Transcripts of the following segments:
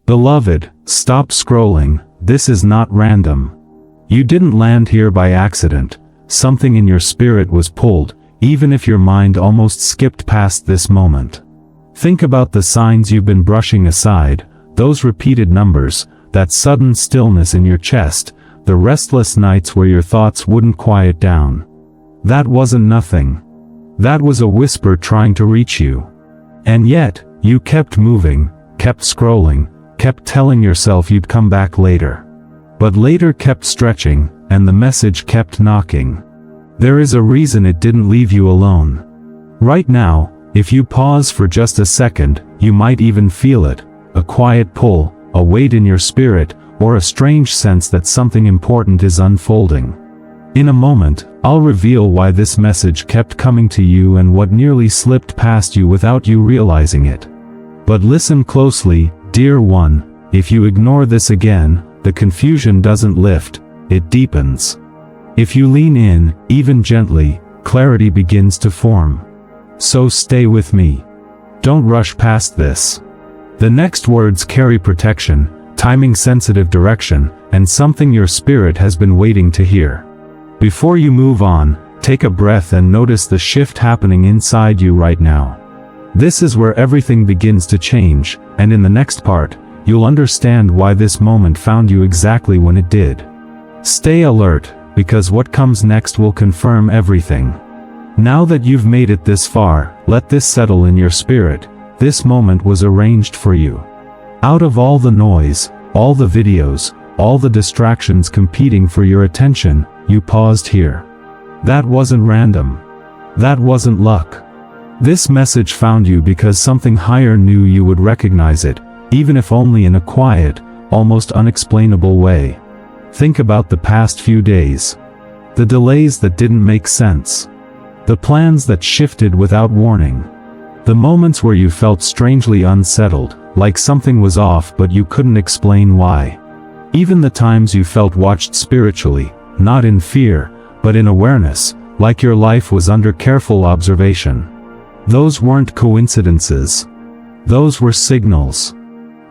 Beloved, stop scrolling. This is not random. You didn't land here by accident. Something in your spirit was pulled, even if your mind almost skipped past this moment. Think about the signs you've been brushing aside, those repeated numbers, that sudden stillness in your chest, the restless nights where your thoughts wouldn't quiet down. That wasn't nothing. That was a whisper trying to reach you. And yet, you kept moving, kept scrolling, kept telling yourself you'd come back later. But later kept stretching, and the message kept knocking. There is a reason it didn't leave you alone. Right now, if you pause for just a second, you might even feel it, a quiet pull, a weight in your spirit, or a strange sense that something important is unfolding. In a moment, I'll reveal why this message kept coming to you and what nearly slipped past you without you realizing it. But listen closely, dear one, if you ignore this again, the confusion doesn't lift, it deepens. If you lean in, even gently, clarity begins to form. So stay with me. Don't rush past this. The next words carry protection, timing-sensitive direction, and something your spirit has been waiting to hear. Before you move on, take a breath and notice the shift happening inside you right now. This is where everything begins to change, and in the next part, you'll understand why this moment found you exactly when it did. Stay alert, because what comes next will confirm everything. Now that you've made it this far, let this settle in your spirit. This moment was arranged for you. Out of all the noise, all the videos, all the distractions competing for your attention, you paused here. That wasn't random. That wasn't luck. This message found you because something higher knew you would recognize it, even if only in a quiet, almost unexplainable way. Think about the past few days. The delays that didn't make sense. The plans that shifted without warning. The moments where you felt strangely unsettled, like something was off but you couldn't explain why. Even the times you felt watched spiritually, not in fear, but in awareness, like your life was under careful observation. Those weren't coincidences. Those were signals.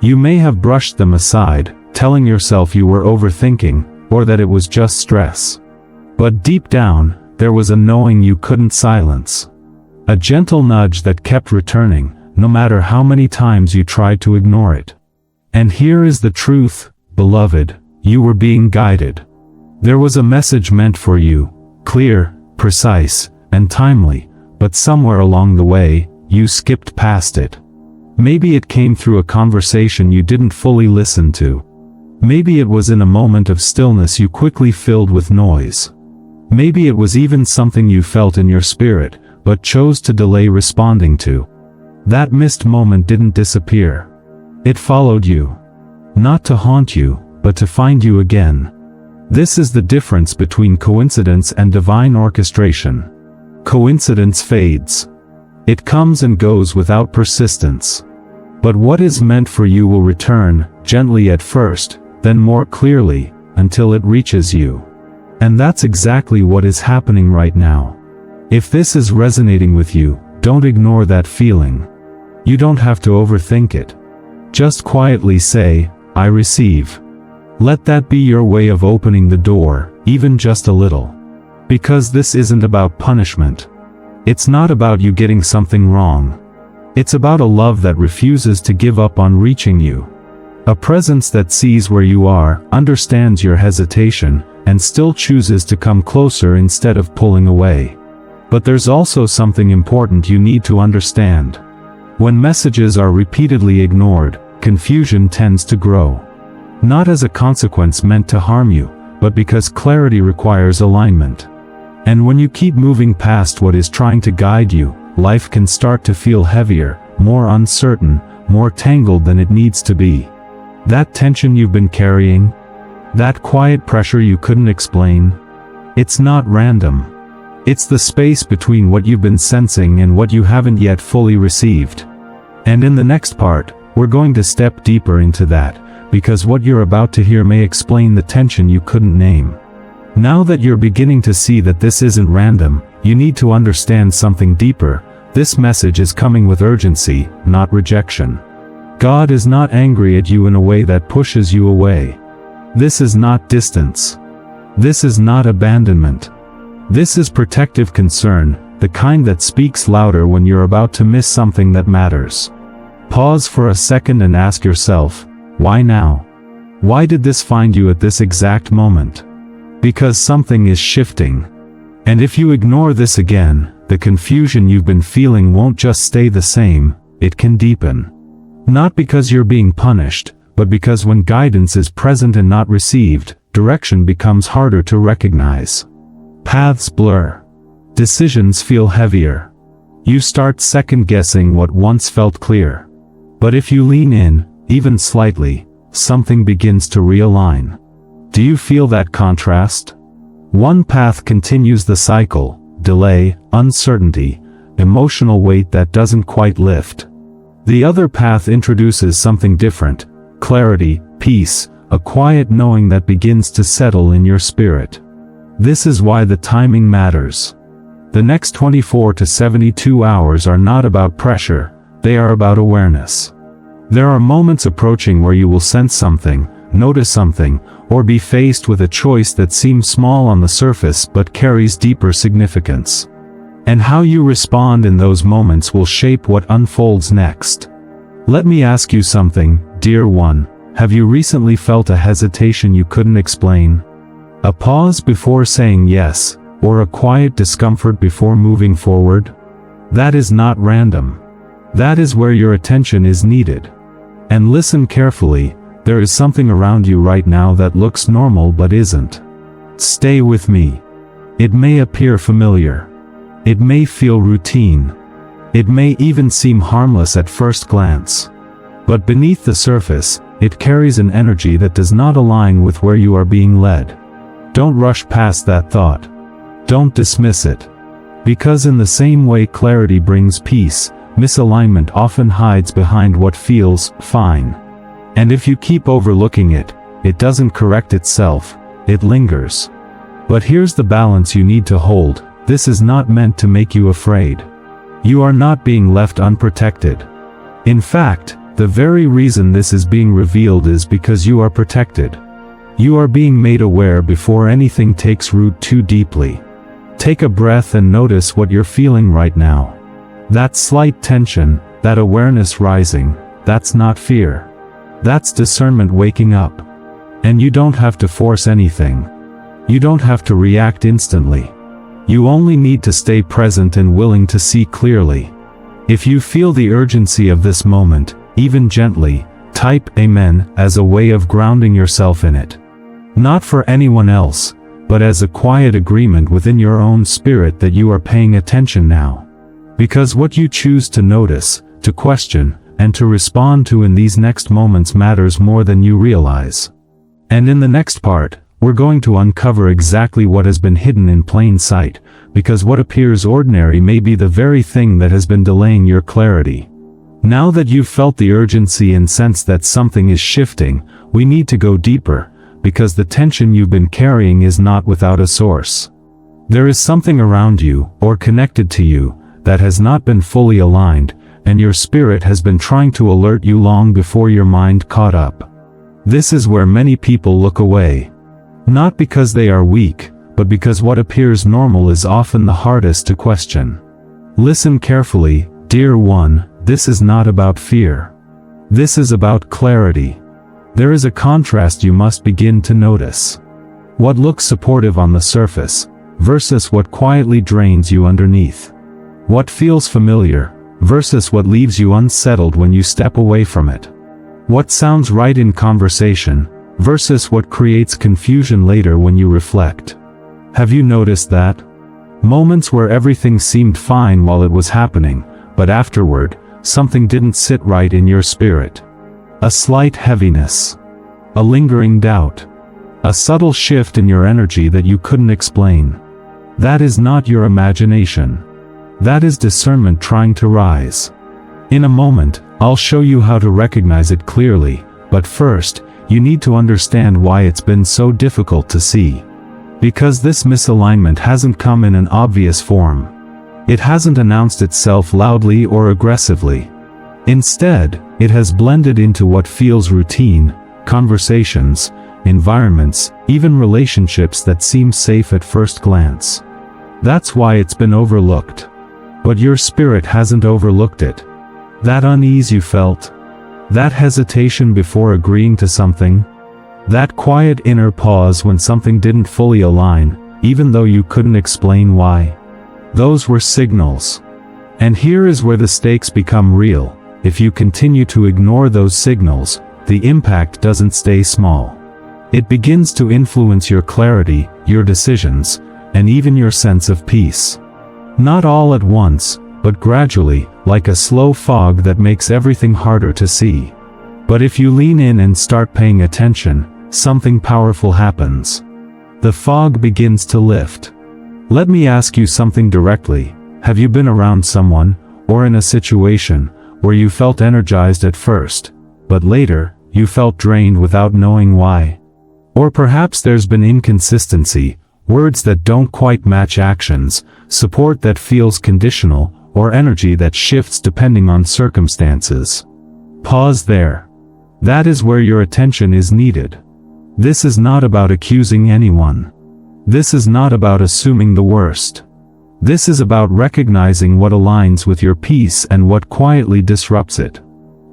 You may have brushed them aside, telling yourself you were overthinking, or that it was just stress. But deep down, there was a knowing you couldn't silence. A gentle nudge that kept returning, no matter how many times you tried to ignore it. And here is the truth, beloved, you were being guided. There was a message meant for you, clear, precise, and timely, but somewhere along the way, you skipped past it. Maybe it came through a conversation you didn't fully listen to. Maybe it was in a moment of stillness you quickly filled with noise. Maybe it was even something you felt in your spirit, but chose to delay responding to. That missed moment didn't disappear. It followed you. Not to haunt you, but to find you again. This is the difference between coincidence and divine orchestration. Coincidence fades. It comes and goes without persistence. But what is meant for you will return, gently at first, then more clearly, until it reaches you. And that's exactly what is happening right now. If this is resonating with you, don't ignore that feeling. You don't have to overthink it. Just quietly say, I receive. Let that be your way of opening the door, even just a little. Because this isn't about punishment. It's not about you getting something wrong. It's about a love that refuses to give up on reaching you. A presence that sees where you are, understands your hesitation, and still chooses to come closer instead of pulling away. But there's also something important you need to understand. When messages are repeatedly ignored, confusion tends to grow. Not as a consequence meant to harm you, but because clarity requires alignment. And when you keep moving past what is trying to guide you, life can start to feel heavier, more uncertain, more tangled than it needs to be. That tension you've been carrying, that quiet pressure you couldn't explain, it's not random. It's the space between what you've been sensing and what you haven't yet fully received. And in the next part, we're going to step deeper into that, because what you're about to hear may explain the tension you couldn't name. Now that you're beginning to see that this isn't random, you need to understand something deeper. This message is coming with urgency, not rejection. God is not angry at you in a way that pushes you away. This is not distance. This is not abandonment. This is protective concern, the kind that speaks louder when you're about to miss something that matters. Pause for a second and ask yourself, why now? Why did this find you at this exact moment? Because something is shifting. And if you ignore this again, the confusion you've been feeling won't just stay the same, it can deepen. Not because you're being punished, but because when guidance is present and not received, direction becomes harder to recognize. Paths blur. Decisions feel heavier. You start second-guessing what once felt clear. But if you lean in, even slightly, something begins to realign. Do you feel that contrast? One path continues the cycle, delay, uncertainty, emotional weight that doesn't quite lift. The other path introduces something different, clarity, peace, a quiet knowing that begins to settle in your spirit. This is why the timing matters. The next 24 to 72 hours are not about pressure, they are about awareness. There are moments approaching where you will sense something, notice something, or be faced with a choice that seems small on the surface but carries deeper significance. And how you respond in those moments will shape what unfolds next. Let me ask you something, dear one. Have you recently felt a hesitation you couldn't explain? A pause before saying yes, or a quiet discomfort before moving forward? That is not random. That is where your attention is needed. And listen carefully, there is something around you right now that looks normal but isn't. Stay with me. It may appear familiar. It may feel routine. It may even seem harmless at first glance. But beneath the surface, it carries an energy that does not align with where you are being led. Don't rush past that thought. Don't dismiss it. Because in the same way clarity brings peace, misalignment often hides behind what feels fine. And if you keep overlooking it, it doesn't correct itself, it lingers. But here's the balance you need to hold. This is not meant to make you afraid. You are not being left unprotected. In fact, the very reason this is being revealed is because you are protected. You are being made aware before anything takes root too deeply. Take a breath and notice what you're feeling right now. That slight tension, that awareness rising, that's not fear. That's discernment waking up. And you don't have to force anything. You don't have to react instantly. You only need to stay present and willing to see clearly. If you feel the urgency of this moment, even gently, type Amen as a way of grounding yourself in it. Not for anyone else, but as a quiet agreement within your own spirit that you are paying attention now. Because what you choose to notice, to question, and to respond to in these next moments matters more than you realize. And in the next part, we're going to uncover exactly what has been hidden in plain sight, because what appears ordinary may be the very thing that has been delaying your clarity. Now that you've felt the urgency and sense that something is shifting, we need to go deeper, because the tension you've been carrying is not without a source. There is something around you, or connected to you, that has not been fully aligned, and your spirit has been trying to alert you long before your mind caught up. This is where many people look away. Not because they are weak, but because what appears normal is often the hardest to question. Listen carefully, dear one, this is not about fear. This is about clarity. There is a contrast you must begin to notice. What looks supportive on the surface, versus what quietly drains you underneath. What feels familiar, versus what leaves you unsettled when you step away from it. What sounds right in conversation, versus what creates confusion later when you reflect. Have you noticed that? Moments where everything seemed fine while it was happening, but afterward, something didn't sit right in your spirit. A slight heaviness. A lingering doubt. A subtle shift in your energy that you couldn't explain. That is not your imagination. That is discernment trying to rise. In a moment, I'll show you how to recognize it clearly, but first, you need to understand why it's been so difficult to see. Because this misalignment hasn't come in an obvious form. It hasn't announced itself loudly or aggressively. Instead, It has blended into what feels routine, conversations, environments, even relationships that seem safe at first glance. That's why it's been overlooked. But your spirit hasn't overlooked it. That unease you felt, that hesitation before agreeing to something, that quiet inner pause when something didn't fully align, even though you couldn't explain why. Those were signals. And here is where the stakes become real. If you continue to ignore those signals, the impact doesn't stay small. It begins to influence your clarity, your decisions, and even your sense of peace. Not all at once, but gradually, like a slow fog that makes everything harder to see. But if you lean in and start paying attention, something powerful happens. The fog begins to lift. Let me ask you something directly. Have you been around someone, or in a situation, where you felt energized at first, but later, you felt drained without knowing why? Or perhaps there's been inconsistency, words that don't quite match actions, support that feels conditional, or energy that shifts depending on circumstances. Pause there. That is where your attention is needed. This is not about accusing anyone. This is not about assuming the worst. This is about recognizing what aligns with your peace and what quietly disrupts it.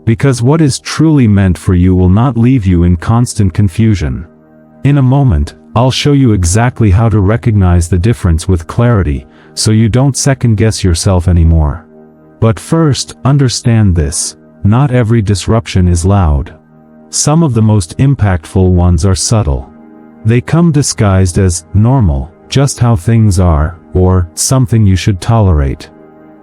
Because what is truly meant for you will not leave you in constant confusion. In a moment, I'll show you exactly how to recognize the difference with clarity, so you don't second-guess yourself anymore. But first, understand this: not every disruption is loud. Some of the most impactful ones are subtle. They come disguised as normal, just how things are, or something you should tolerate.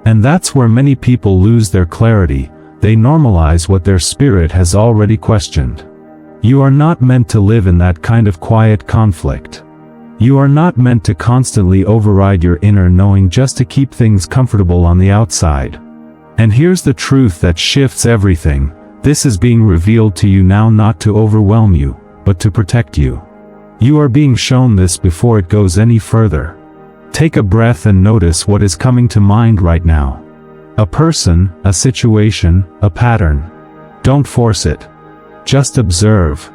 And that's where many people lose their clarity. They normalize what their spirit has already questioned. You are not meant to live in that kind of quiet conflict. You are not meant to constantly override your inner knowing just to keep things comfortable on the outside. And here's the truth that shifts everything. This is being revealed to you now, not to overwhelm you, but to protect you. You are being shown this before it goes any further. Take a breath and notice what is coming to mind right now. A person, a situation, a pattern. Don't force it. Just observe.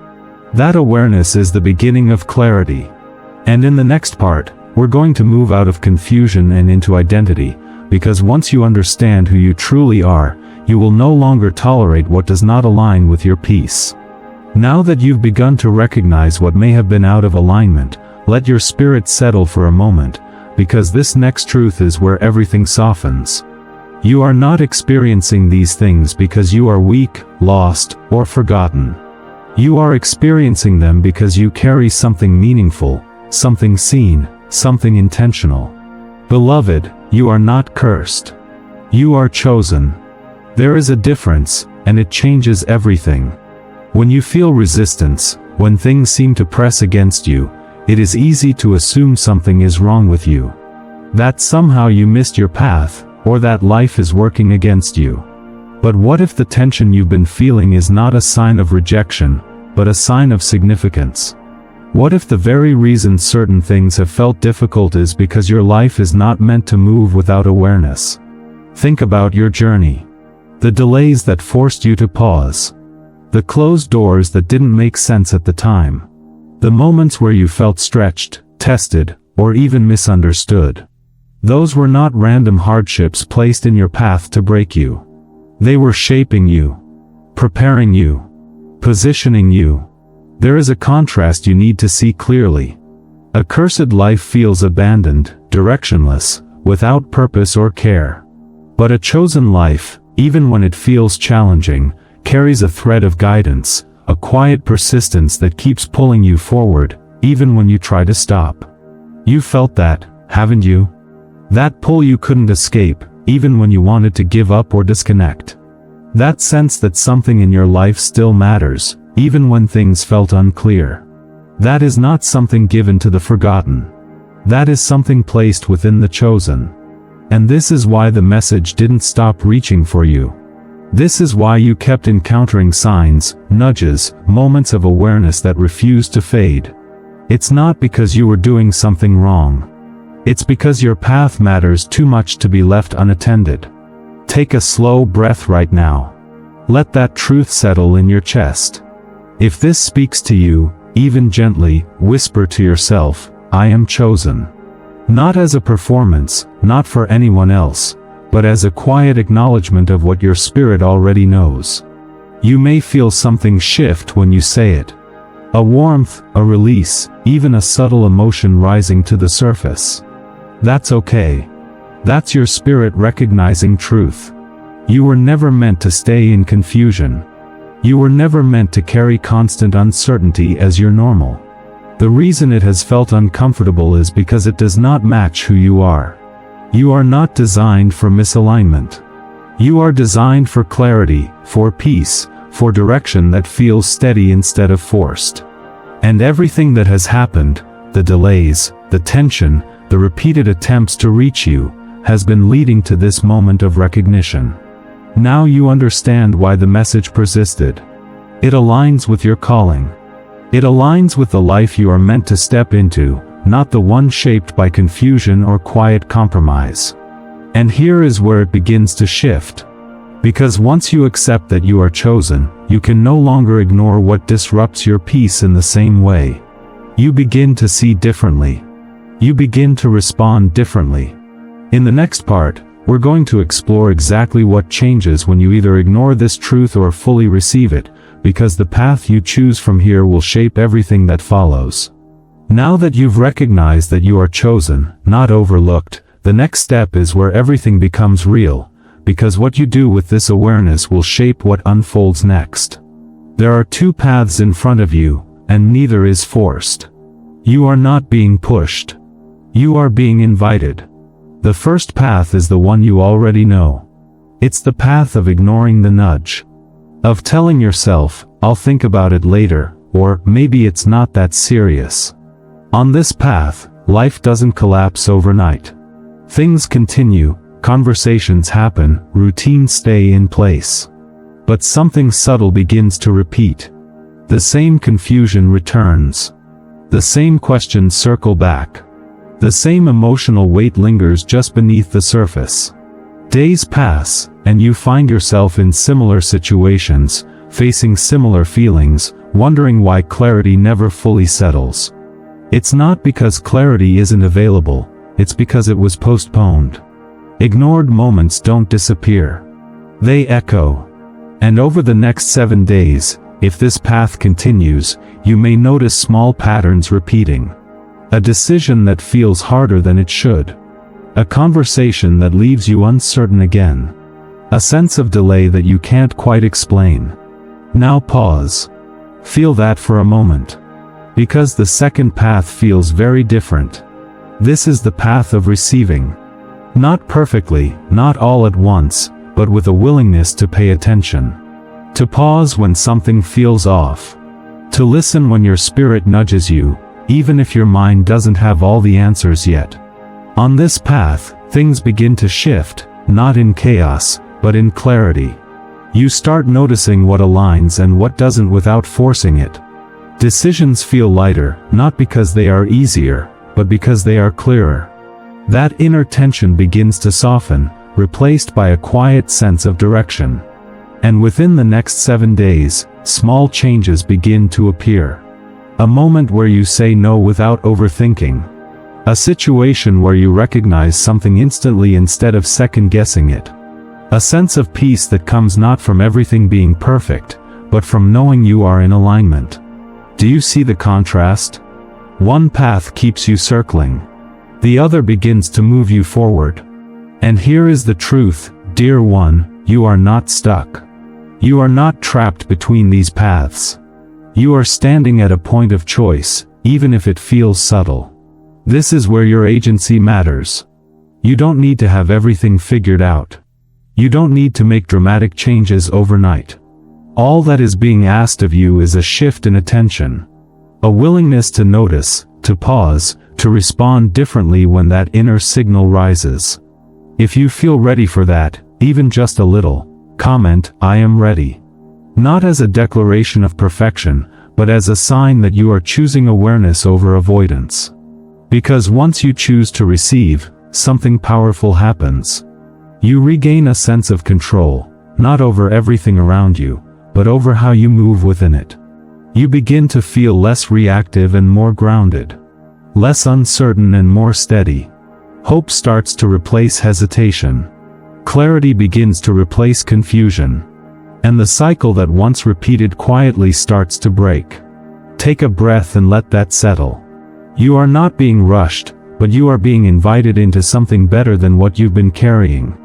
That awareness is the beginning of clarity. And in the next part, we're going to move out of confusion and into identity, because once you understand who you truly are, you will no longer tolerate what does not align with your peace. Now that you've begun to recognize what may have been out of alignment, let your spirit settle for a moment, because this next truth is where everything softens. You are not experiencing these things because you are weak, lost, or forgotten. You are experiencing them because you carry something meaningful, something seen, something intentional. Beloved, you are not cursed. You are chosen. There is a difference, and it changes everything. When you feel resistance, when things seem to press against you, it is easy to assume something is wrong with you. That somehow you missed your path, or that life is working against you. But what if the tension you've been feeling is not a sign of rejection, but a sign of significance? What if the very reason certain things have felt difficult is because your life is not meant to move without awareness? Think about your journey. The delays that forced you to pause. The closed doors that didn't make sense at the time. The moments where you felt stretched, tested, or even misunderstood. Those were not random hardships placed in your path to break you. They were shaping you, preparing you, positioning you. There is a contrast you need to see clearly. A cursed life feels abandoned, directionless, without purpose or care. But a chosen life, even when it feels challenging, carries a thread of guidance, a quiet persistence that keeps pulling you forward, even when you try to stop. You felt that, haven't you? That pull you couldn't escape, even when you wanted to give up or disconnect. That sense that something in your life still matters, even when things felt unclear. That is not something given to the forgotten. That is something placed within the chosen. And this is why the message didn't stop reaching for you. This is why you kept encountering signs, nudges, moments of awareness that refused to fade. It's not because you were doing something wrong. It's because your path matters too much to be left unattended. Take a slow breath right now. Let that truth settle in your chest. If this speaks to you, even gently, whisper to yourself, I am chosen. Not as a performance, not for anyone else, but as a quiet acknowledgement of what your spirit already knows. You may feel something shift when you say it. A warmth, a release, even a subtle emotion rising to the surface. That's okay. That's your spirit recognizing truth. You were never meant to stay in confusion. You were never meant to carry constant uncertainty as your normal. The reason it has felt uncomfortable is because it does not match who you are. You are not designed for misalignment. You are designed for clarity, for peace, for direction that feels steady instead of forced. And everything that has happened, the delays, the tension, the repeated attempts to reach you, has been leading to this moment of recognition. Now you understand why the message persisted. It aligns with your calling. It aligns with the life you are meant to step into, not the one shaped by confusion or quiet compromise. And here is where it begins to shift. Because once you accept that you are chosen, you can no longer ignore what disrupts your peace in the same way. You begin to see differently. You begin to respond differently. In the next part, we're going to explore exactly what changes when you either ignore this truth or fully receive it, because the path you choose from here will shape everything that follows. Now that you've recognized that you are chosen, not overlooked, the next step is where everything becomes real, because what you do with this awareness will shape what unfolds next. There are two paths in front of you, and neither is forced. You are not being pushed. You are being invited. The first path is the one you already know. It's the path of ignoring the nudge. Of telling yourself, I'll think about it later, or maybe it's not that serious. On this path, life doesn't collapse overnight. Things continue, conversations happen, routines stay in place. But something subtle begins to repeat. The same confusion returns. The same questions circle back. The same emotional weight lingers just beneath the surface. Days pass, and you find yourself in similar situations, facing similar feelings, wondering why clarity never fully settles. It's not because clarity isn't available, it's because it was postponed. Ignored moments don't disappear. They echo. And over the next 7 days, if this path continues, you may notice small patterns repeating. A decision that feels harder than it should. A conversation that leaves you uncertain again. A sense of delay that you can't quite explain. Now pause. Feel that for a moment. Because the second path feels very different. This is the path of receiving. Not perfectly, not all at once, but with a willingness to pay attention. To pause when something feels off. To listen when your spirit nudges you, even if your mind doesn't have all the answers yet. On this path, things begin to shift, not in chaos, but in clarity. You start noticing what aligns and what doesn't without forcing it. Decisions feel lighter, not because they are easier, but because they are clearer. That inner tension begins to soften, replaced by a quiet sense of direction. And within the next 7 days, small changes begin to appear. A moment where you say no without overthinking. A situation where you recognize something instantly instead of second-guessing it. A sense of peace that comes not from everything being perfect, but from knowing you are in alignment. Do you see the contrast? One path keeps you circling. The other begins to move you forward. And here is the truth, dear one, you are not stuck. You are not trapped between these paths. You are standing at a point of choice, even if it feels subtle. This is where your agency matters. You don't need to have everything figured out. You don't need to make dramatic changes overnight. All that is being asked of you is a shift in attention. A willingness to notice, to pause, to respond differently when that inner signal rises. If you feel ready for that, even just a little, comment, I am ready. Not as a declaration of perfection, but as a sign that you are choosing awareness over avoidance. Because once you choose to receive, something powerful happens. You regain a sense of control, not over everything around you, but over how you move within it. You begin to feel less reactive and more grounded, less uncertain and more steady. Hope starts to replace hesitation. Clarity begins to replace confusion. And the cycle that once repeated quietly starts to break. Take a breath and let that settle. You are not being rushed, but you are being invited into something better than what you've been carrying.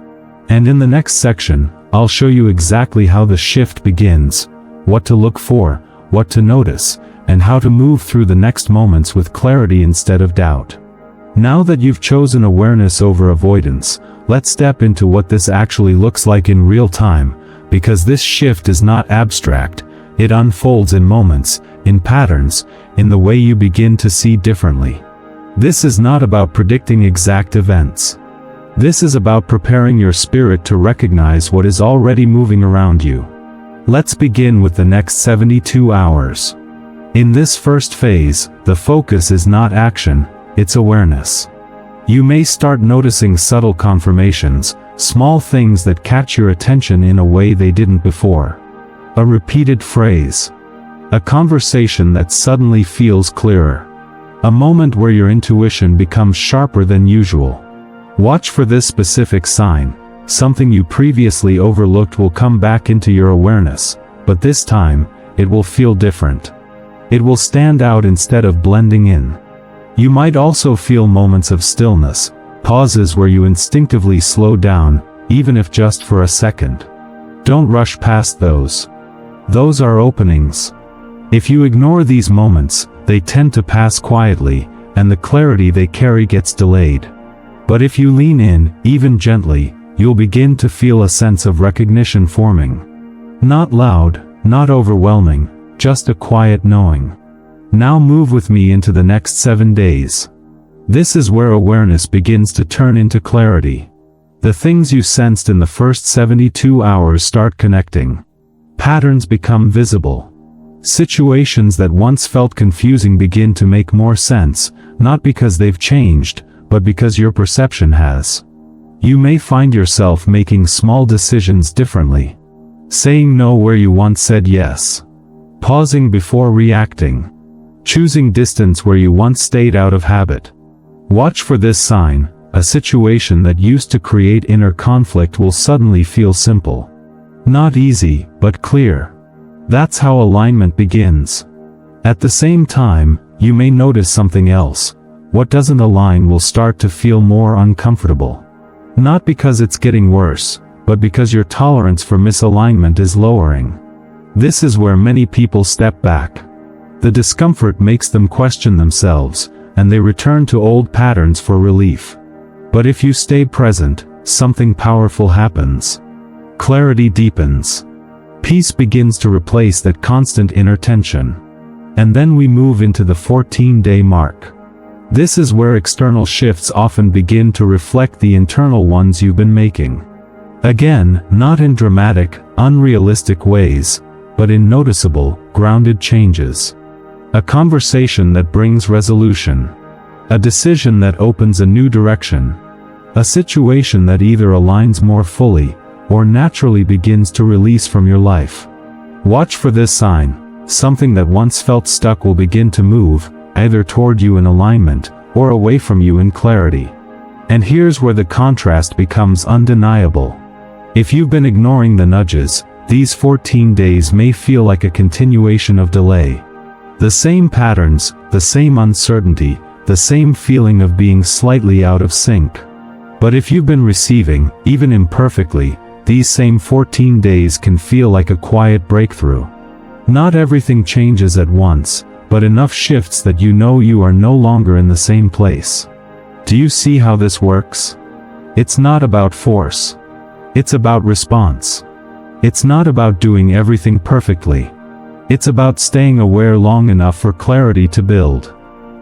And in the next section, I'll show you exactly how the shift begins, what to look for, what to notice, and how to move through the next moments with clarity instead of doubt. Now that you've chosen awareness over avoidance, let's step into what this actually looks like in real time, because this shift is not abstract, it unfolds in moments, in patterns, in the way you begin to see differently. This is not about predicting exact events. This is about preparing your spirit to recognize what is already moving around you. Let's begin with the next 72 hours. In this first phase, the focus is not action, it's awareness. You may start noticing subtle confirmations, small things that catch your attention in a way they didn't before. A repeated phrase. A conversation that suddenly feels clearer. A moment where your intuition becomes sharper than usual. Watch for this specific sign. Something you previously overlooked will come back into your awareness, but this time, it will feel different. It will stand out instead of blending in. You might also feel moments of stillness, pauses where you instinctively slow down, even if just for a second. Don't rush past those. Those are openings. If you ignore these moments, they tend to pass quietly, and the clarity they carry gets delayed. But if you lean in, even gently, you'll begin to feel a sense of recognition forming. Not loud, not overwhelming, just a quiet knowing. Now move with me into the next 7 days. This is where awareness begins to turn into clarity. The things you sensed in the first 72 hours start connecting. Patterns become visible. Situations that once felt confusing begin to make more sense, not because they've changed, but because your perception has. You may find yourself making small decisions differently. Saying no where you once said yes. Pausing before reacting. Choosing distance where you once stayed out of habit. Watch for this sign. A situation that used to create inner conflict will suddenly feel simple. Not easy, but clear. That's how alignment begins. At the same time, you may notice something else. What doesn't align will start to feel more uncomfortable. Not because it's getting worse, but because your tolerance for misalignment is lowering. This is where many people step back. The discomfort makes them question themselves, and they return to old patterns for relief. But if you stay present, something powerful happens. Clarity deepens. Peace begins to replace that constant inner tension. And then we move into the 14-day mark. This is where external shifts often begin to reflect the internal ones you've been making. Again, not in dramatic, unrealistic ways, but in noticeable, grounded changes. A conversation that brings resolution. A decision that opens a new direction. A situation that either aligns more fully, or naturally begins to release from your life. Watch for this sign. Something that once felt stuck will begin to move, either toward you in alignment, or away from you in clarity. And here's where the contrast becomes undeniable. If you've been ignoring the nudges, these 14 days may feel like a continuation of delay. The same patterns, the same uncertainty, the same feeling of being slightly out of sync. But if you've been receiving, even imperfectly, these same 14 days can feel like a quiet breakthrough. Not everything changes at once, but enough shifts that you know you are no longer in the same place. Do you see how this works? It's not about force. It's about response. It's not about doing everything perfectly. It's about staying aware long enough for clarity to build.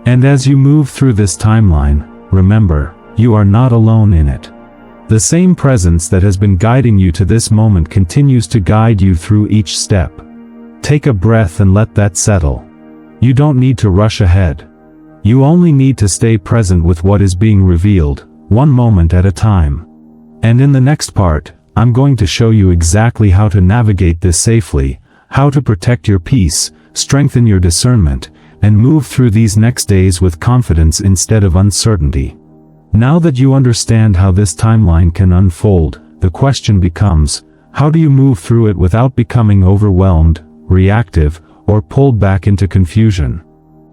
And as you move through this timeline, remember, you are not alone in it. The same presence that has been guiding you to this moment continues to guide you through each step. Take a breath and let that settle. You don't need to rush ahead. You only need to stay present with what is being revealed, one moment at a time. And in the next part, I'm going to show you exactly how to navigate this safely, how to protect your peace, strengthen your discernment, and move through these next days with confidence instead of uncertainty. Now that you understand how this timeline can unfold, the question becomes, how do you move through it without becoming overwhelmed, reactive, or pulled back into confusion?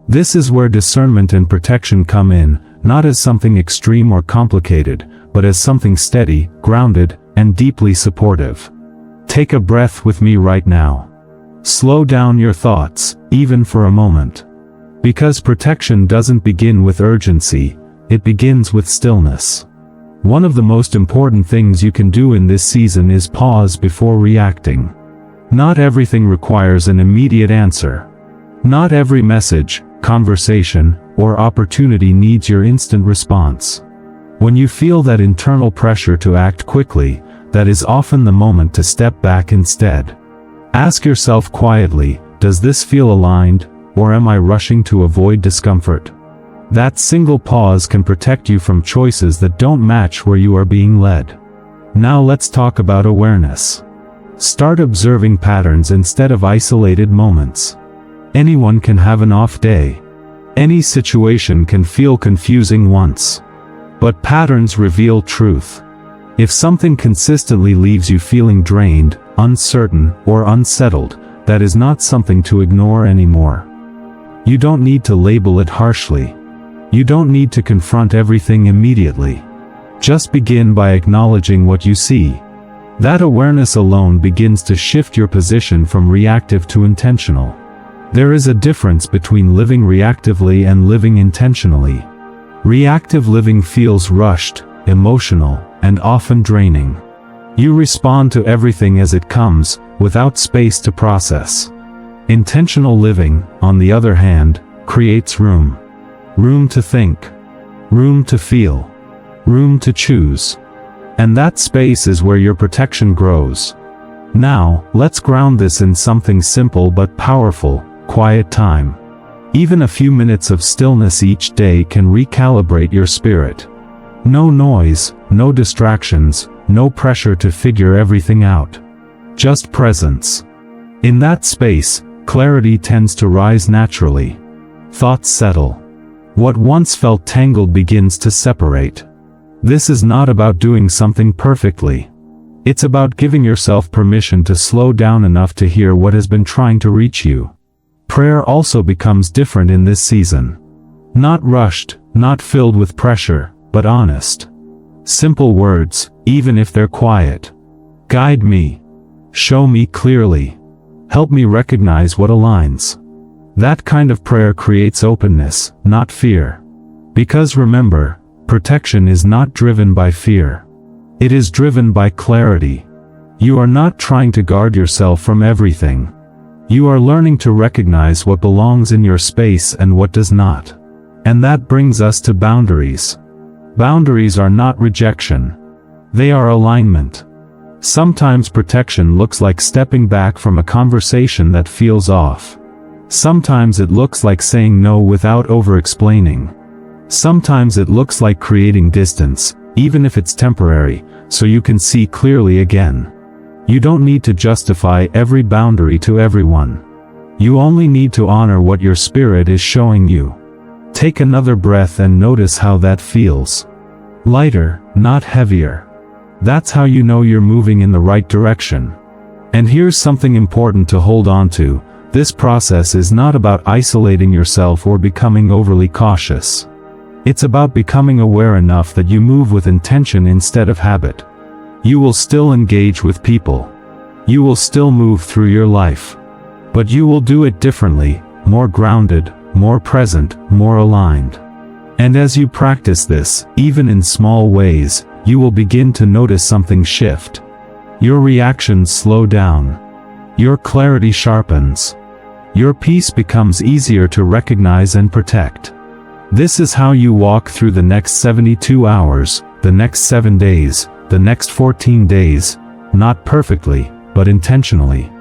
This is where discernment and protection come in, not as something extreme or complicated, but as something steady, grounded, and deeply supportive. Take a breath with me right now. Slow down your thoughts, even for a moment. Because protection doesn't begin with urgency, it begins with stillness. One of the most important things you can do in this season is pause before reacting. Not everything requires an immediate answer. Not every message, conversation, or opportunity needs your instant response. When you feel that internal pressure to act quickly, that is often the moment to step back instead. Ask yourself quietly, does this feel aligned, or am I rushing to avoid discomfort? That single pause can protect you from choices that don't match where you are being led. Now let's talk about awareness. Start observing patterns instead of isolated moments. Anyone can have an off day. Any situation can feel confusing once. But patterns reveal truth. If something consistently leaves you feeling drained, uncertain, or unsettled, that is not something to ignore anymore. You don't need to label it harshly. You don't need to confront everything immediately. Just begin by acknowledging what you see. That awareness alone begins to shift your position from reactive to intentional. There is a difference between living reactively and living intentionally. Reactive living feels rushed, emotional, and often draining. You respond to everything as it comes, without space to process. Intentional living, on the other hand, creates room. Room to think. Room to feel. Room to choose. And that space is where your protection grows. Now, let's ground this in something simple but powerful: quiet time. Even a few minutes of stillness each day can recalibrate your spirit. No noise, no distractions, no pressure to figure everything out. Just presence. In that space, clarity tends to rise naturally. Thoughts settle. What once felt tangled begins to separate. This is not about doing something perfectly. It's about giving yourself permission to slow down enough to hear what has been trying to reach you. Prayer also becomes different in this season. Not rushed, not filled with pressure, but honest. Simple words, even if they're quiet. Guide me. Show me clearly. Help me recognize what aligns. That kind of prayer creates openness, not fear. Because remember, protection is not driven by fear. It is driven by clarity. You are not trying to guard yourself from everything. You are learning to recognize what belongs in your space and what does not. And that brings us to boundaries. Boundaries are not rejection. They are alignment. Sometimes protection looks like stepping back from a conversation that feels off. Sometimes it looks like saying no without over-explaining. Sometimes it looks like creating distance, even if it's temporary, so you can see clearly again. You don't need to justify every boundary to everyone. You only need to honor what your spirit is showing you. Take another breath and notice how that feels. Lighter, not heavier. That's how you know you're moving in the right direction. And here's something important to hold on to: this process is not about isolating yourself or becoming overly cautious. It's about becoming aware enough that you move with intention instead of habit. You will still engage with people. You will still move through your life. But you will do it differently, more grounded, more present, more aligned. And as you practice this, even in small ways, you will begin to notice something shift. Your reactions slow down. Your clarity sharpens. Your peace becomes easier to recognize and protect. This is how you walk through the next 72 hours, the next 7 days, the next 14 days, not perfectly, but intentionally.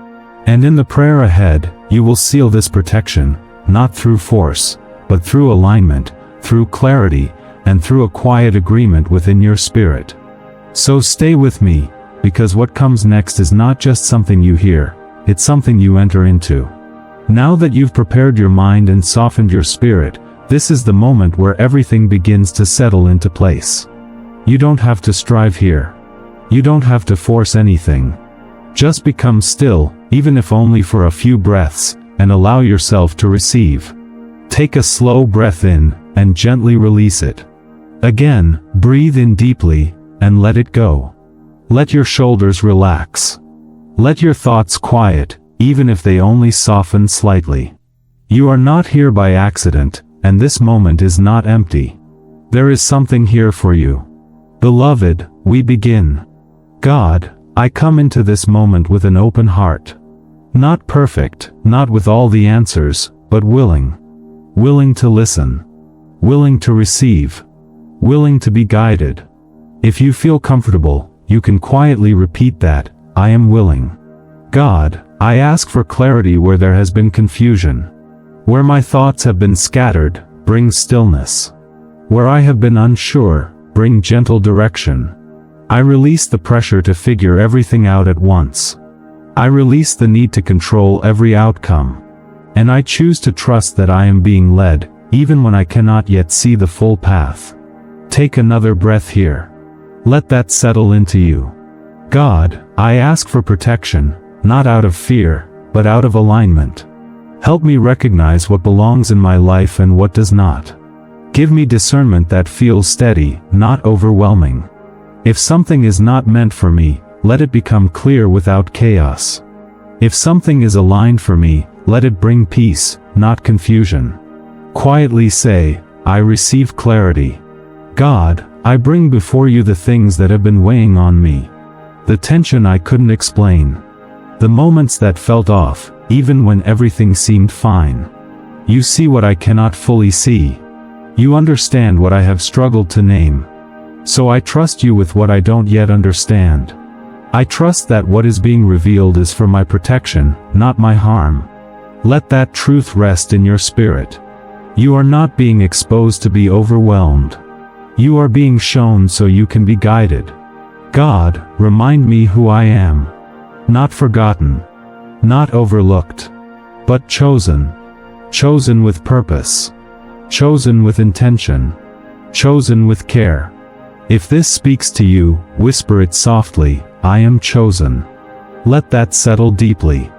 And in the prayer ahead, you will seal this protection, not through force, but through alignment, through clarity, and through a quiet agreement within your spirit. So stay with me, because what comes next is not just something you hear, it's something you enter into. Now that you've prepared your mind and softened your spirit, this is the moment where everything begins to settle into place. You don't have to strive here. You don't have to force anything. Just become still, even if only for a few breaths, and allow yourself to receive. Take a slow breath in, and gently release it. Again, breathe in deeply, and let it go. Let your shoulders relax. Let your thoughts quiet, even if they only soften slightly. You are not here by accident, and this moment is not empty. There is something here for you. Beloved, we begin. God, I come into this moment with an open heart. Not perfect, not with all the answers, but willing. Willing to listen. Willing to receive. Willing to be guided. If you feel comfortable, you can quietly repeat that, I am willing. God, I ask for clarity where there has been confusion. Where my thoughts have been scattered, bring stillness. Where I have been unsure, bring gentle direction. I release the pressure to figure everything out at once. I release the need to control every outcome. And I choose to trust that I am being led, even when I cannot yet see the full path. Take another breath here. Let that settle into you. God, I ask for protection, not out of fear, but out of alignment. Help me recognize what belongs in my life and what does not. Give me discernment that feels steady, not overwhelming. If something is not meant for me, let it become clear without chaos. If something is aligned for me, let it bring peace, not confusion. Quietly say, I receive clarity. God, I bring before you the things that have been weighing on me. The tension I couldn't explain. The moments that felt off, even when everything seemed fine. You see what I cannot fully see. You understand what I have struggled to name. So I trust you with what I don't yet understand. I trust that what is being revealed is for my protection, not my harm. Let that truth rest in your spirit. You are not being exposed to be overwhelmed. You are being shown so you can be guided. God, remind me who I am. Not forgotten. Not overlooked. But chosen. Chosen with purpose. Chosen with intention. Chosen with care. If this speaks to you, whisper it softly, I am chosen. Let that settle deeply.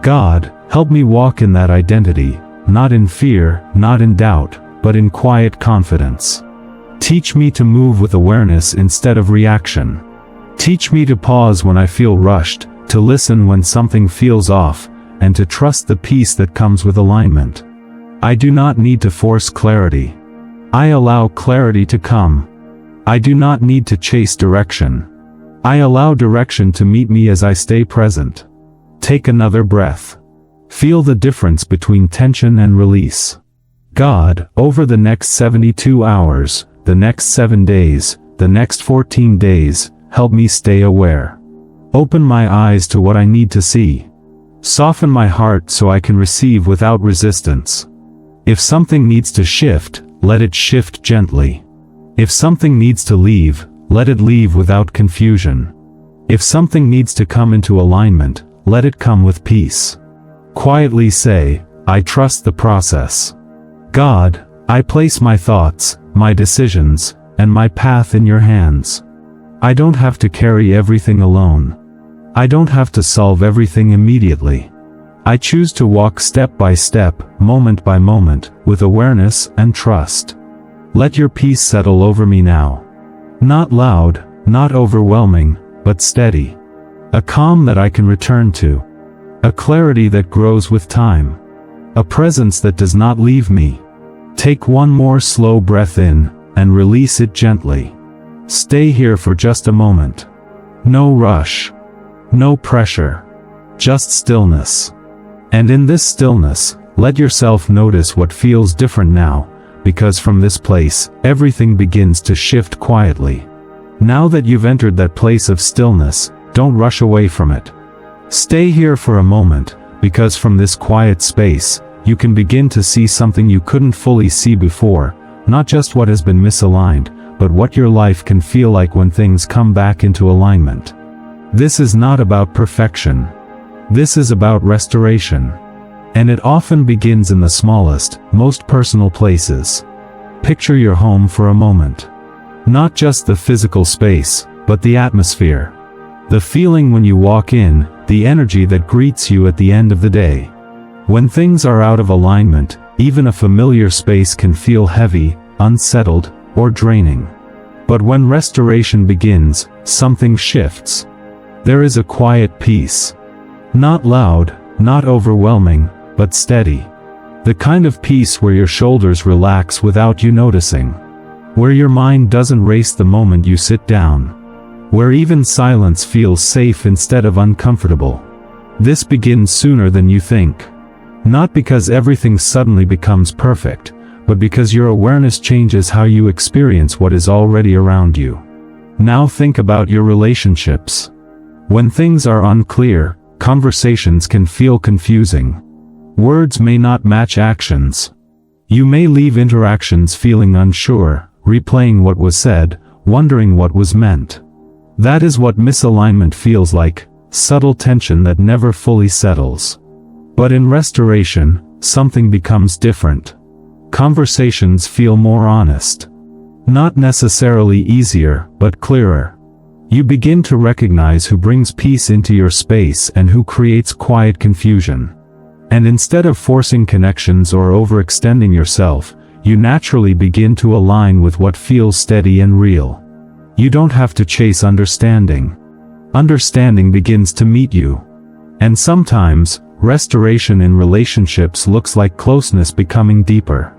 God, help me walk in that identity, not in fear, not in doubt, but in quiet confidence. Teach me to move with awareness instead of reaction. Teach me to pause when I feel rushed, to listen when something feels off, and to trust the peace that comes with alignment. I do not need to force clarity. I allow clarity to come. I do not need to chase direction. I allow direction to meet me as I stay present. Take another breath. Feel the difference between tension and release. God, over the next 72 hours, the next 7 days, the next 14 days, help me stay aware. Open my eyes to what I need to see. Soften my heart so I can receive without resistance. If something needs to shift, let it shift gently. If something needs to leave, let it leave without confusion. If something needs to come into alignment, let it come with peace. Quietly say, I trust the process. God, I place my thoughts, my decisions, and my path in your hands. I don't have to carry everything alone. I don't have to solve everything immediately. I choose to walk step by step, moment by moment, with awareness and trust. Let your peace settle over me now. Not loud, not overwhelming, but steady. A calm that I can return to. A clarity that grows with time. A presence that does not leave me. Take one more slow breath in, and release it gently. Stay here for just a moment. No rush. No pressure. Just stillness. And in this stillness, let yourself notice what feels different now, because from this place, everything begins to shift quietly. Now that you've entered that place of stillness, don't rush away from it. Stay here for a moment, because from this quiet space, you can begin to see something you couldn't fully see before, not just what has been misaligned, but what your life can feel like when things come back into alignment. This is not about perfection. This is about restoration. And it often begins in the smallest, most personal places. Picture your home for a moment. Not just the physical space, but the atmosphere. The feeling when you walk in, the energy that greets you at the end of the day. When things are out of alignment, even a familiar space can feel heavy, unsettled, or draining. But when restoration begins, something shifts. There is a quiet peace. Not loud, not overwhelming, but steady. The kind of peace where your shoulders relax without you noticing. Where your mind doesn't race the moment you sit down. Where even silence feels safe instead of uncomfortable. This begins sooner than you think. Not because everything suddenly becomes perfect, but because your awareness changes how you experience what is already around you. Now think about your relationships. When things are unclear, conversations can feel confusing. Words may not match actions. You may leave interactions feeling unsure, replaying what was said, wondering what was meant. That is what misalignment feels like, subtle tension that never fully settles. But in restoration, something becomes different. Conversations feel more honest. Not necessarily easier, but clearer. You begin to recognize who brings peace into your space and who creates quiet confusion. And instead of forcing connections or overextending yourself, you naturally begin to align with what feels steady and real. You don't have to chase understanding. Understanding begins to meet you. And sometimes, restoration in relationships looks like closeness becoming deeper.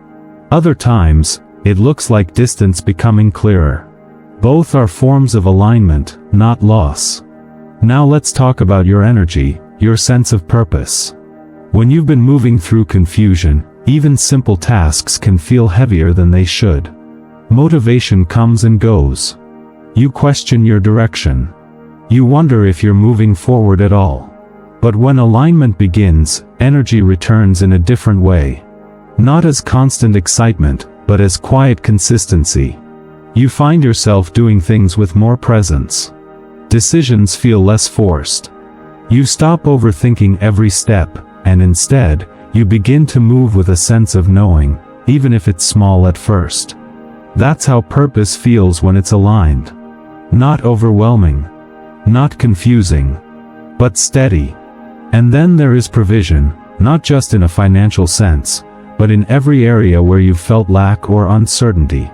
Other times, it looks like distance becoming clearer. Both are forms of alignment, not loss. Now let's talk about your energy, your sense of purpose. When you've been moving through confusion, even simple tasks can feel heavier than they should. Motivation comes and goes. You question your direction. You wonder if you're moving forward at all. But when alignment begins, energy returns in a different way. Not as constant excitement, but as quiet consistency. You find yourself doing things with more presence. Decisions feel less forced. You stop overthinking every step, and instead, you begin to move with a sense of knowing, even if it's small at first. That's how purpose feels when it's aligned. Not overwhelming. Not confusing. But steady. And then there is provision, not just in a financial sense, but in every area where you've felt lack or uncertainty.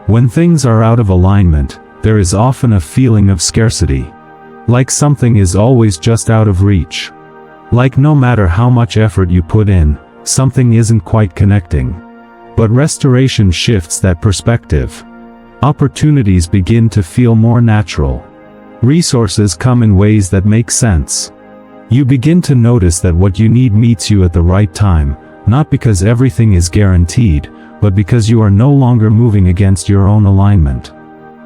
When things are out of alignment, there is often a feeling of scarcity. Like something is always just out of reach. Like no matter how much effort you put in, something isn't quite connecting. But restoration shifts that perspective. Opportunities begin to feel more natural. Resources come in ways that make sense. You begin to notice that what you need meets you at the right time, not because everything is guaranteed, but because you are no longer moving against your own alignment.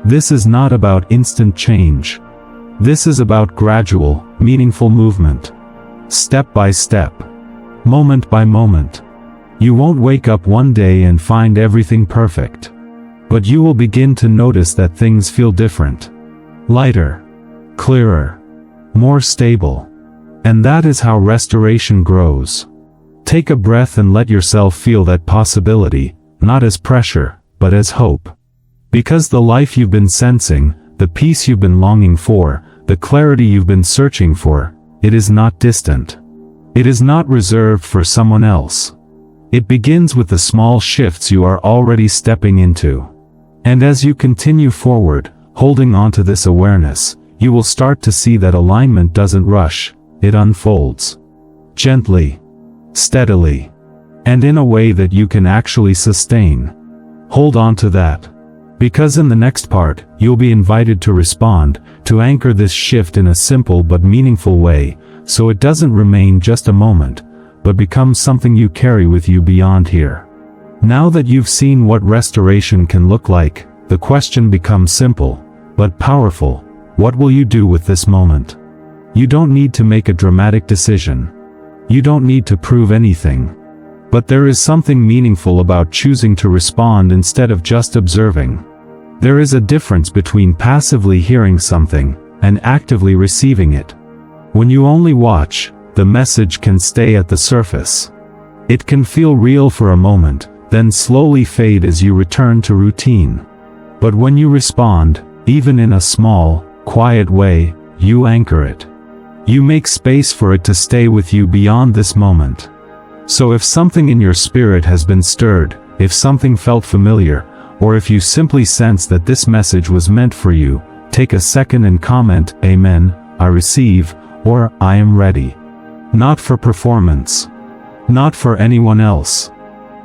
This is not about instant change. This is about gradual, meaningful movement. Step by step. Moment by moment. You won't wake up one day and find everything perfect. But you will begin to notice that things feel different. Lighter. Clearer. More stable. And that is how restoration grows. Take a breath and let yourself feel that possibility, not as pressure, but as hope. Because the life you've been sensing, the peace you've been longing for, the clarity you've been searching for, it is not distant. It is not reserved for someone else. It begins with the small shifts you are already stepping into. And as you continue forward, holding on to this awareness, you will start to see that alignment doesn't rush, it unfolds. Gently. Steadily. And in a way that you can actually sustain. Hold on to that. Because in the next part, you'll be invited to respond, to anchor this shift in a simple but meaningful way, so it doesn't remain just a moment, but becomes something you carry with you beyond here. Now that you've seen what restoration can look like, the question becomes simple, but powerful. What will you do with this moment? You don't need to make a dramatic decision. You don't need to prove anything. But there is something meaningful about choosing to respond instead of just observing. There is a difference between passively hearing something, and actively receiving it. When you only watch, the message can stay at the surface. It can feel real for a moment, then slowly fade as you return to routine. But when you respond, even in a small, quiet way, you anchor it. You make space for it to stay with you beyond this moment. So if something in your spirit has been stirred, if something felt familiar, or if you simply sense that this message was meant for you, take a second and comment, "Amen, I receive," or "I am ready." Not for performance. Not for anyone else.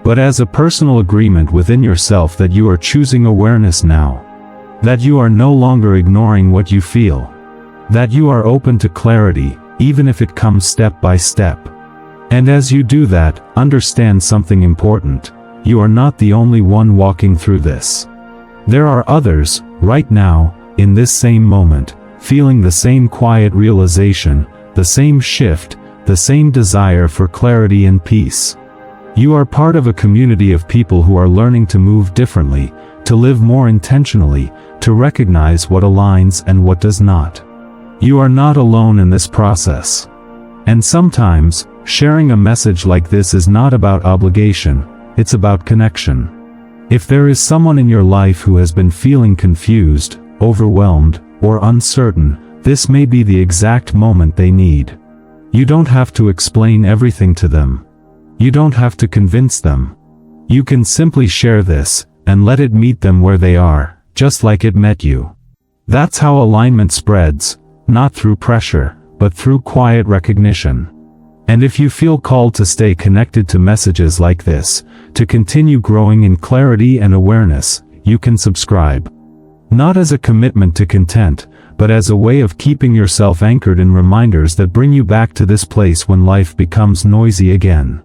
But as a personal agreement within yourself that you are choosing awareness now. That you are no longer ignoring what you feel. That you are open to clarity, even if it comes step by step. And as you do that, understand something important. You are not the only one walking through this. There are others, right now, in this same moment, feeling the same quiet realization, the same shift, the same desire for clarity and peace. You are part of a community of people who are learning to move differently, to live more intentionally, to recognize what aligns and what does not. You are not alone in this process. And sometimes, sharing a message like this is not about obligation, it's about connection. If there is someone in your life who has been feeling confused, overwhelmed, or uncertain, this may be the exact moment they need. You don't have to explain everything to them. You don't have to convince them. You can simply share this, and let it meet them where they are, just like it met you. That's how alignment spreads, not through pressure, but through quiet recognition. And if you feel called to stay connected to messages like this, to continue growing in clarity and awareness, you can subscribe. Not as a commitment to content, but as a way of keeping yourself anchored in reminders that bring you back to this place when life becomes noisy again.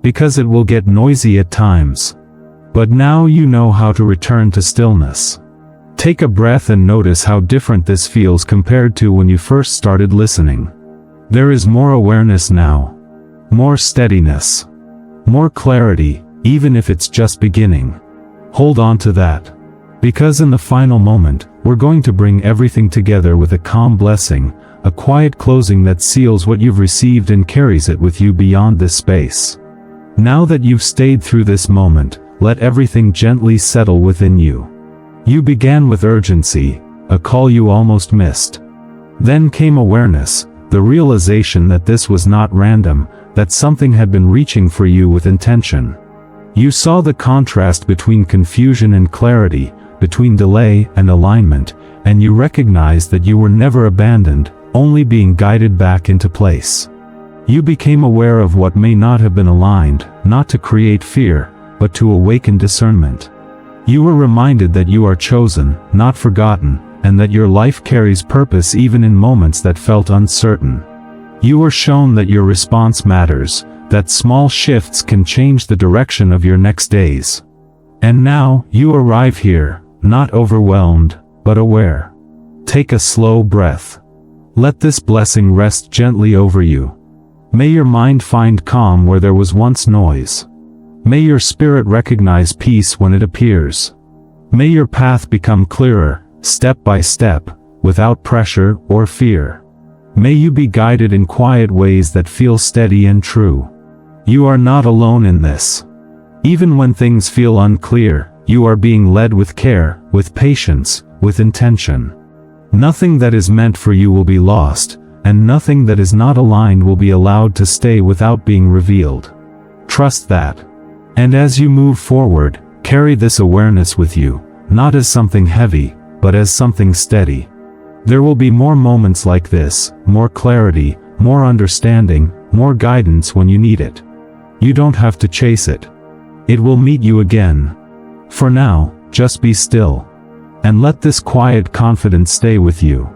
Because it will get noisy at times. But now you know how to return to stillness. Take a breath and notice how different this feels compared to when you first started listening. There is more awareness now. More steadiness. More clarity, even if it's just beginning. Hold on to that. Because in the final moment, we're going to bring everything together with a calm blessing, a quiet closing that seals what you've received and carries it with you beyond this space. Now that you've stayed through this moment, let everything gently settle within you. You began with urgency, a call you almost missed. Then came awareness, the realization that this was not random, that something had been reaching for you with intention. You saw the contrast between confusion and clarity, between delay and alignment, and you recognized that you were never abandoned, only being guided back into place. You became aware of what may not have been aligned, not to create fear, but to awaken discernment. You were reminded that you are chosen, not forgotten, and that your life carries purpose even in moments that felt uncertain. You were shown that your response matters, that small shifts can change the direction of your next days. And now, you arrive here, not overwhelmed, but aware. Take a slow breath. Let this blessing rest gently over you. May your mind find calm where there was once noise. May your spirit recognize peace when it appears. May your path become clearer, step by step, without pressure or fear. May you be guided in quiet ways that feel steady and true. You are not alone in this. Even when things feel unclear, you are being led with care, with patience, with intention. Nothing that is meant for you will be lost, and nothing that is not aligned will be allowed to stay without being revealed. Trust that. And as you move forward, carry this awareness with you, not as something heavy, but as something steady. There will be more moments like this, more clarity, more understanding, more guidance when you need it. You don't have to chase it. It will meet you again. For now, just be still. And let this quiet confidence stay with you.